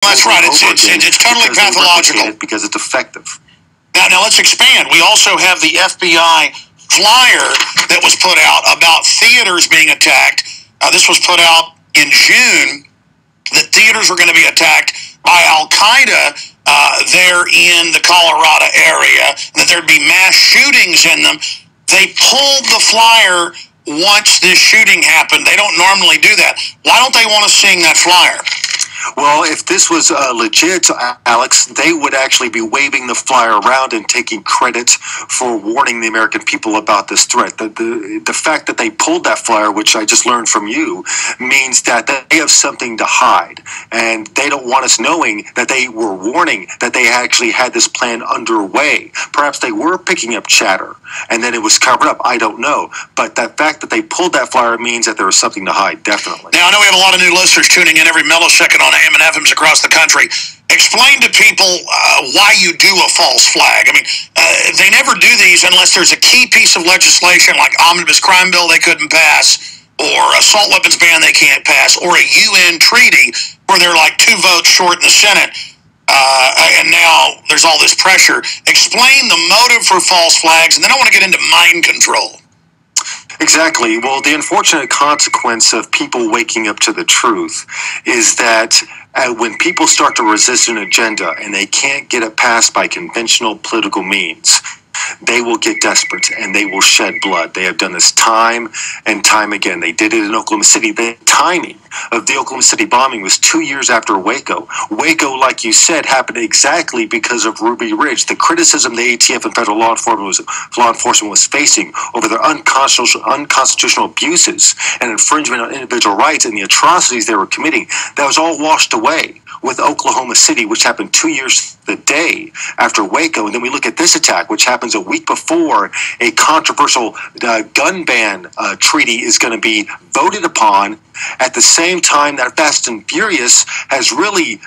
That's right. It's totally pathological. Because it's effective. Now let's expand. We also have the FBI flyer that was put out about theaters being attacked. This was put out in June, that theaters were going to be attacked by Al-Qaeda there in the Colorado area, that there'd be mass shootings in them. They pulled the flyer once this shooting happened. They don't normally do that. Why don't they want to sing that flyer? Well, if this was legit, Alex, they would actually be waving the flyer around and taking credit for warning the American people about this threat. The fact that they pulled that flyer, which I just learned from you, means that they have something to hide. And they don't want us knowing that they were warning that they actually had this plan underway. Perhaps they were picking up chatter, and then it was covered up. I don't know. But the fact that they pulled that flyer means that there was something to hide, definitely. Now, I know we have a lot of new listeners tuning in every millisecond on AM and FMs across the country. Explain to people why you do a false flag. I mean, they never do these unless there's a key piece of legislation like omnibus crime bill they couldn't pass, or assault weapons ban they can't pass, or a UN treaty where they're like 2 votes short in the Senate. And now there's all this pressure. Explain the motive for false flags, and then I want to get into mind control. Exactly. Well, the unfortunate consequence of people waking up to the truth is that when people start to resist an agenda and they can't get it passed by conventional political means, they will get desperate and they will shed blood. They have done this time and time again. They did it in Oklahoma City. The timing of the Oklahoma City bombing was 2 years after Waco. Waco, like you said, happened exactly because of Ruby Ridge. The criticism the ATF and federal law enforcement was facing over their unconstitutional abuses and infringement on individual rights and the atrocities they were committing, that was all washed away with Oklahoma City, which happened 2 years the day after Waco. And then we look at this attack, which happens a week before a controversial gun ban treaty is going to be voted upon, at the same time that Fast and Furious has really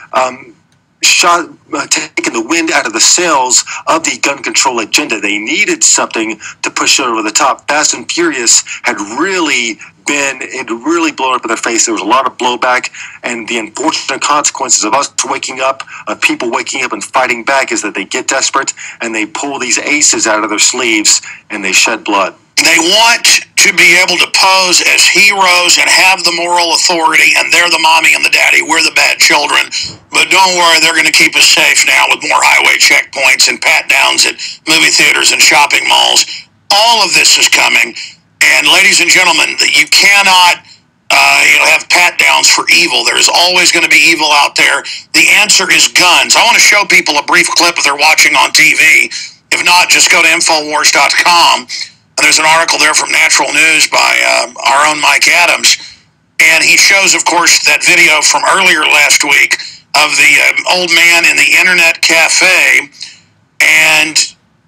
taken the wind out of the sails of the gun control agenda. They needed something to push it over the top. Fast and Furious had really blown up in their face. There was a lot of blowback, and the unfortunate consequences of us waking up, of people waking up and fighting back, is that they get desperate and they pull these aces out of their sleeves and they shed blood. They want to be able to pose as heroes and have the moral authority, and they're the mommy and the daddy. We're the bad children. But don't worry, they're going to keep us safe now with more highway checkpoints and pat-downs at movie theaters and shopping malls. All of this is coming. And ladies and gentlemen, you cannot have pat-downs for evil. There is always going to be evil out there. The answer is guns. I want to show people a brief clip if they're watching on TV. If not, just go to Infowars.com. There's an article there from Natural News by our own Mike Adams. And he shows, of course, that video from earlier last week of the old man in the internet cafe. And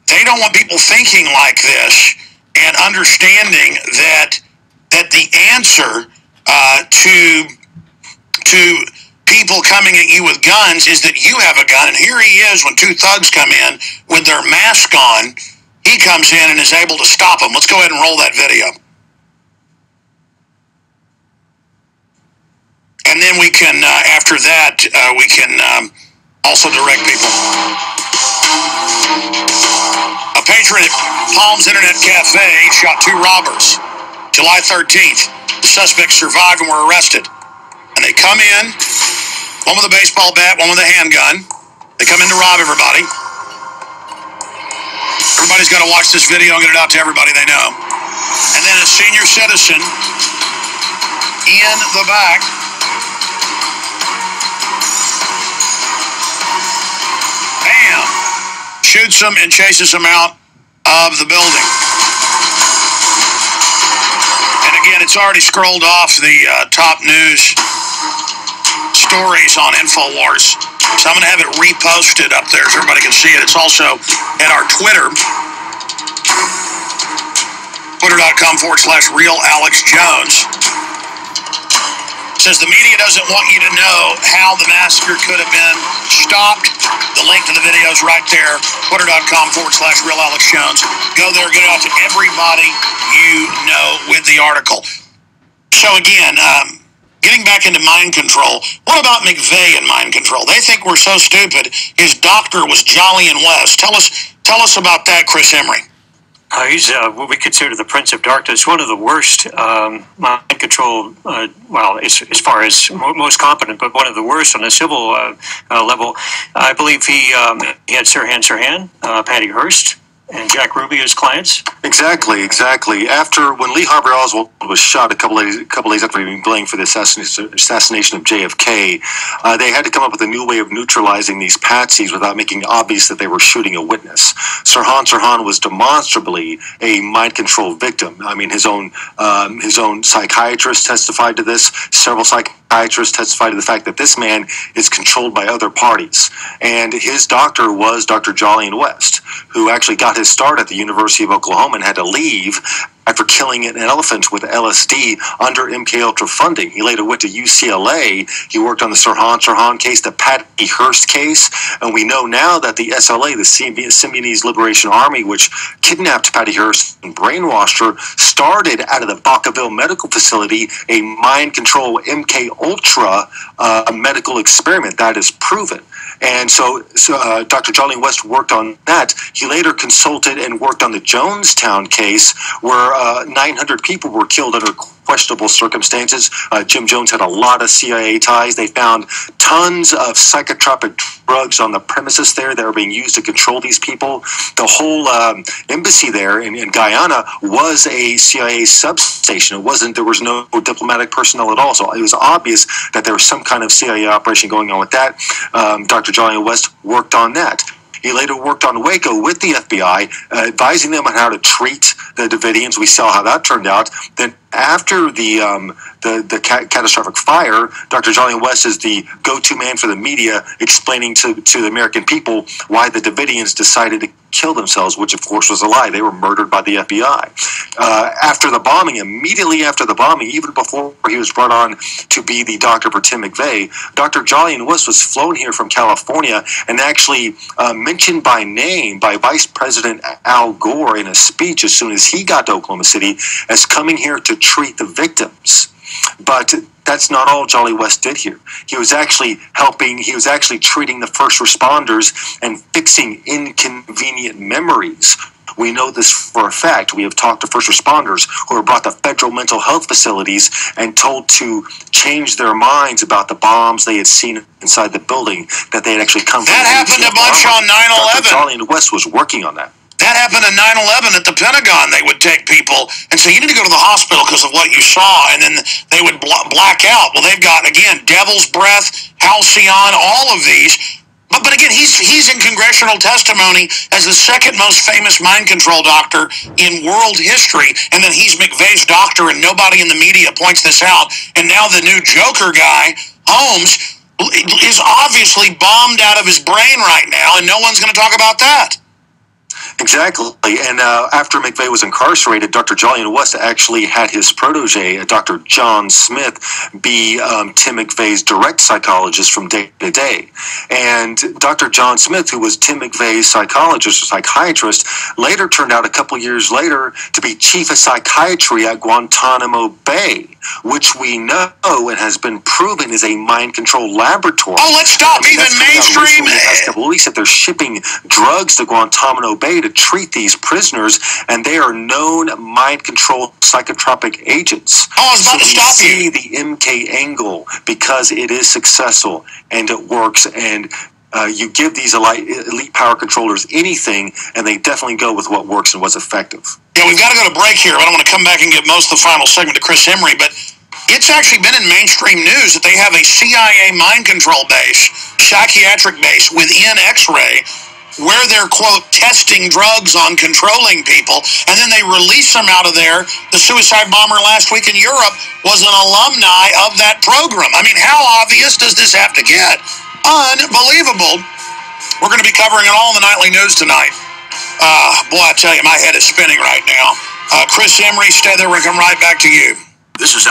they don't want people thinking like this and understanding that the answer to people coming at you with guns is that you have a gun. And here he is when 2 thugs come in with their mask on. He comes in and is able to stop them. Let's go ahead and roll that video. And then we can, after that, we can also direct people. A patron at Palms Internet Cafe shot 2 robbers. July 13th. The suspects survived and were arrested. And they come in, one with a baseball bat, one with a handgun. They come in to rob everybody. Everybody's got to watch this video and get it out to everybody they know. And then a senior citizen in the back shoots him and chases him out of the building. And again, it's already scrolled off the top news stories on InfoWars. So I'm going to have it reposted up there so everybody can see it. It's also at our Twitter, twitter.com/RealAlexJones. It says the media doesn't want you to know how the massacre could have been stopped. The link to the video is right there, twitter.com/RealAlexJones. Go there, get it out to everybody you know with the article. So again, getting back into mind control, what about McVeigh and mind control? They think we're so stupid. His doctor was Jolyon West. Tell us about that, Chris Emery. He's what we consider the Prince of Darkness, one of the worst mind control, as far as most competent, but one of the worst on a civil level. I believe he had Sirhan, Patty Hearst, and Jack Ruby as clients. Exactly. After when Lee Harvey Oswald was shot a couple days after being blamed for the assassination of JFK, they had to come up with a new way of neutralizing these patsies without making it obvious that they were shooting a witness. Sirhan was demonstrably a mind control victim. I mean, his own psychiatrist testified to this. Several psychiatrists testified to the fact that this man is controlled by other parties, and his doctor was Dr. Jolyon West, who actually got his start at the University of Oklahoma and had to leave after killing an elephant with LSD under MKUltra funding. He later went to UCLA. He worked on the Sirhan case, the Patty Hearst case, and we know now that the SLA, the Symbionese Liberation Army, which kidnapped Patty Hearst and brainwashed her, started out of the Vacaville Medical Facility a mind control MKUltra medical experiment. That is proven. And so Dr. Jolyon West worked on that. He later consulted and worked on the Jonestown case, where 900 people were killed under questionable circumstances. Jim Jones had a lot of CIA ties. They found tons of psychotropic drugs on the premises there that were being used to control these people. The whole embassy there in Guyana was a CIA substation. There was no diplomatic personnel at all. So it was obvious that there was some kind of CIA operation going on with that. Dr. Jolyon West worked on that. He later worked on Waco with the FBI, advising them on how to treat the Davidians. We saw how that turned out. Then after the catastrophic fire, Dr. Jolyon West is the go-to man for the media, explaining to the American people why the Davidians decided to kill themselves, which of course was a lie. They were murdered by the FBI. After the bombing, immediately after the bombing, even before he was brought on to be the doctor for Tim McVeigh, Dr. Jolyon West was flown here from California and actually mentioned by name by Vice President Al Gore in a speech as soon as he got to Oklahoma City as coming here to treat the victims. But that's not all Jolly West did here. He was actually treating the first responders and fixing inconvenient memories. We know this for a fact. We have talked to first responders who were brought to federal mental health facilities and told to change their minds about the bombs they had seen inside the building, that they had actually come from. That happened a bunch on 9/11. Dr. Jolyon West was working on that. That happened in 9/11 at the Pentagon. They would take people and say, you need to go to the hospital because of what you saw, and then they would black out. Well, they've got, again, Devil's Breath, Halcyon, all of these. But again, he's in congressional testimony as the second most famous mind control doctor in world history, and then he's McVeigh's doctor, and nobody in the media points this out. And now the new Joker guy, Holmes, is obviously bombed out of his brain right now, and no one's going to talk about that. Exactly. And after McVeigh was incarcerated, Dr. Jolyon West actually had his protege, Dr. John Smith, be Tim McVeigh's direct psychologist from day to day. And Dr. John Smith, who was Tim McVeigh's psychiatrist, later turned out a couple years later to be chief of psychiatry at Guantanamo Bay, which we know and has been proven is a mind control laboratory. Oh, let's stop. Even mainstream. The past couple of weeks that they're shipping drugs to Guantanamo Bay to treat these prisoners, and they are known mind control psychotropic agents. Oh, I was about to stop you. See the MK angle because it is successful and it works, and you give these elite power controllers anything, and they definitely go with what works and what's effective. Yeah, we've got to go to break here, but I want to come back and give most of the final segment to Chris Emery, but it's actually been in mainstream news that they have a CIA mind control base, psychiatric base within X-ray, where they're, quote, testing drugs on controlling people, and then they release them out of there. The suicide bomber last week in Europe was an alumni of that program. I mean, how obvious does this have to get? Unbelievable. We're going to be covering it all in the nightly news tonight. Boy, I tell you, my head is spinning right now. Chris Emery, stay there. We're going to come right back to you. This is